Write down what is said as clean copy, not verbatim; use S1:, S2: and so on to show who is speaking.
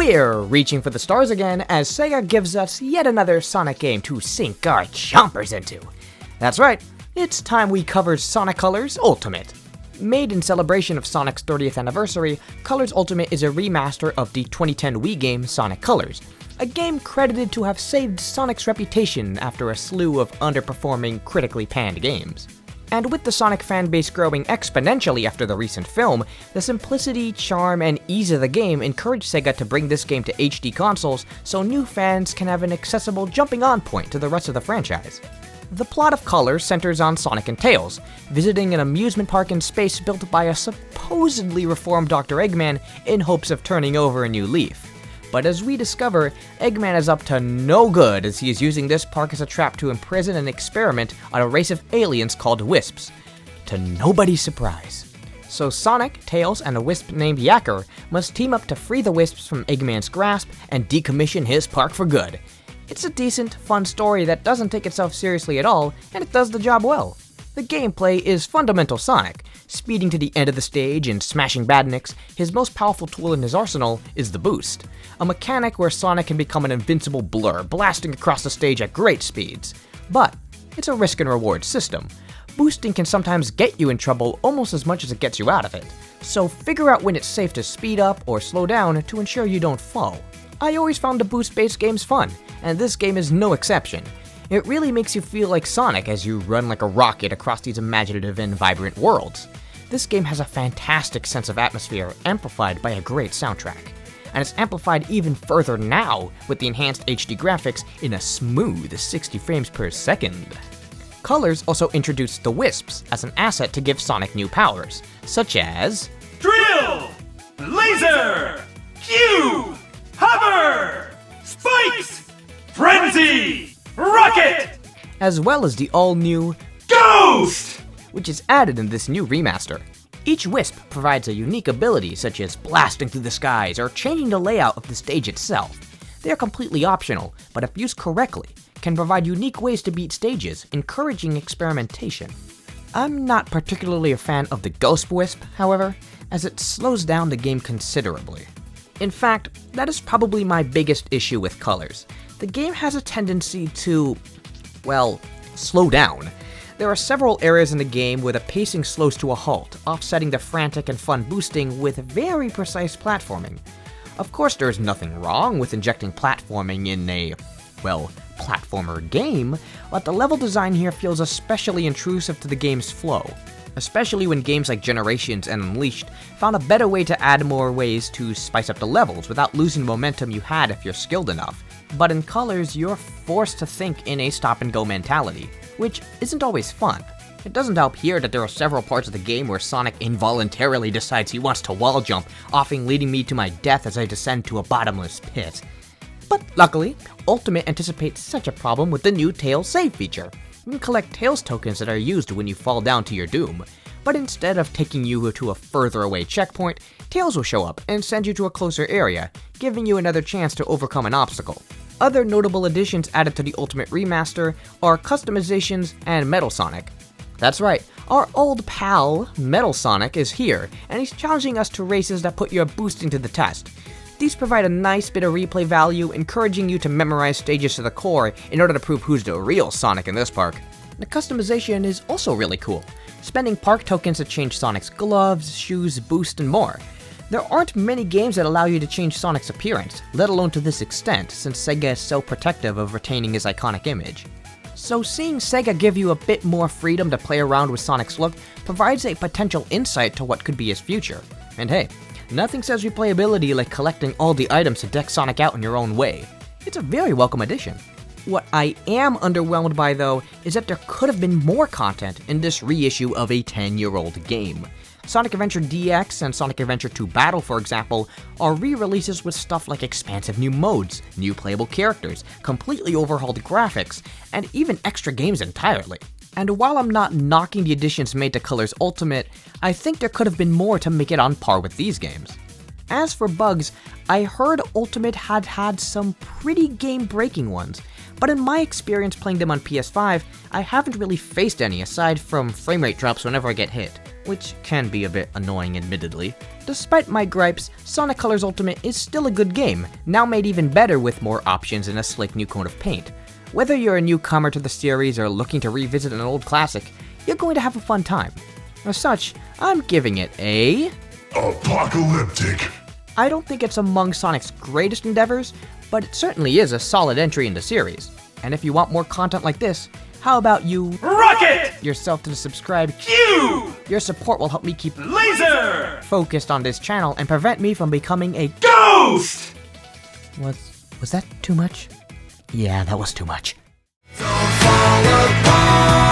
S1: We're reaching for the stars again as Sega gives us yet another Sonic game to sink our chompers into. That's right, it's time we covered Sonic Colors Ultimate. Made in celebration of Sonic's 30th anniversary, Colors Ultimate is a remaster of the 2010 Wii game Sonic Colors, a game credited to have saved Sonic's reputation after a slew of underperforming, critically panned games. And with the Sonic fanbase growing exponentially after the recent film, the simplicity, charm, and ease of the game encouraged Sega to bring this game to HD consoles so new fans can have an accessible jumping-on point to the rest of the franchise. The plot of Colors centers on Sonic and Tails, visiting an amusement park in space built by a supposedly reformed Dr. Eggman in hopes of turning over a new leaf. But as we discover, Eggman is up to no good as he is using this park as a trap to imprison and experiment on a race of aliens called Wisps, to nobody's surprise. So Sonic, Tails, and a Wisp named Yacker must team up to free the Wisps from Eggman's grasp and decommission his park for good. It's a decent, fun story that doesn't take itself seriously at all, and it does the job well. The gameplay is fundamental Sonic. Speeding to the end of the stage and smashing badniks, his most powerful tool in his arsenal is the boost, a mechanic where Sonic can become an invincible blur, blasting across the stage at great speeds. But it's a risk and reward system. Boosting can sometimes get you in trouble almost as much as it gets you out of it, so figure out when it's safe to speed up or slow down to ensure you don't fall. I always found the boost-based games fun, and this game is no exception. It really makes you feel like Sonic as you run like a rocket across these imaginative and vibrant worlds. This game has a fantastic sense of atmosphere amplified by a great soundtrack. And it's amplified even further now with the enhanced HD graphics in a smooth 60 frames per second. Colors also introduced the Wisps as an asset to give Sonic new powers, such as
S2: Drill! Laser! Cube! Hover! Spikes! Frenzy! Rocket!
S1: as well as the all-new
S2: Ghost!
S1: which is added in this new remaster. Each Wisp provides a unique ability such as blasting through the skies or changing the layout of the stage itself. They are completely optional, but if used correctly, can provide unique ways to beat stages, encouraging experimentation. I'm not particularly a fan of the Ghost Wisp, however, as it slows down the game considerably. In fact, that is probably my biggest issue with Colors. The game has a tendency to, well, slow down. There are several areas in the game where the pacing slows to a halt, offsetting the frantic and fun boosting with very precise platforming. Of course, there's nothing wrong with injecting platforming in a, well, platformer game, but the level design here feels especially intrusive to the game's flow, especially when games like Generations and Unleashed found a better way to add more ways to spice up the levels without losing the momentum you had if you're skilled enough. But in Colors, you're forced to think in a stop-and-go mentality, which isn't always fun. It doesn't help here that there are several parts of the game where Sonic involuntarily decides he wants to wall jump, often leading me to my death as I descend to a bottomless pit. But luckily, Ultimate anticipates such a problem with the new Tails save feature. You can collect Tails tokens that are used when you fall down to your doom, but instead of taking you to a further away checkpoint, Tails will show up and send you to a closer area, giving you another chance to overcome an obstacle. Other notable additions added to the Ultimate Remaster are customizations and Metal Sonic. That's right, our old pal, Metal Sonic, is here, and he's challenging us to races that put your boosting to the test. These provide a nice bit of replay value, encouraging you to memorize stages to the core in order to prove who's the real Sonic in this park. The customization is also really cool, spending park tokens to change Sonic's gloves, shoes, boost, and more. There aren't many games that allow you to change Sonic's appearance, let alone to this extent, since Sega is so protective of retaining his iconic image. So seeing Sega give you a bit more freedom to play around with Sonic's look provides a potential insight to what could be his future. And hey, nothing says replayability like collecting all the items to deck Sonic out in your own way. It's a very welcome addition. What I am underwhelmed by though is that there could have been more content in this reissue of a 10-year-old game. Sonic Adventure DX and Sonic Adventure 2 Battle, for example, are re-releases with stuff like expansive new modes, new playable characters, completely overhauled graphics, and even extra games entirely. And while I'm not knocking the additions made to Colors Ultimate, I think there could have been more to make it on par with these games. As for bugs, I heard Ultimate had some pretty game-breaking ones, but in my experience playing them on PS5, I haven't really faced any aside from frame rate drops whenever I get hit. which can be a bit annoying admittedly. Despite my gripes, Sonic Colors Ultimate is still a good game, now made even better with more options and a slick new coat of paint. Whether you're a newcomer to the series or looking to revisit an old classic, you're going to have a fun time. As such, I'm giving it a...
S3: apocalyptic.
S1: I don't think it's among Sonic's greatest endeavors, but it certainly is a solid entry in the series. And if you want more content like this, how about you
S2: Rocket!
S1: yourself to the subscribe?
S2: Q!
S1: Your support will help me keep
S2: Laser!
S1: focused on this channel and prevent me from becoming a
S2: Ghost!
S1: Was that too much? Yeah, that was too much.
S3: Don't fall apart.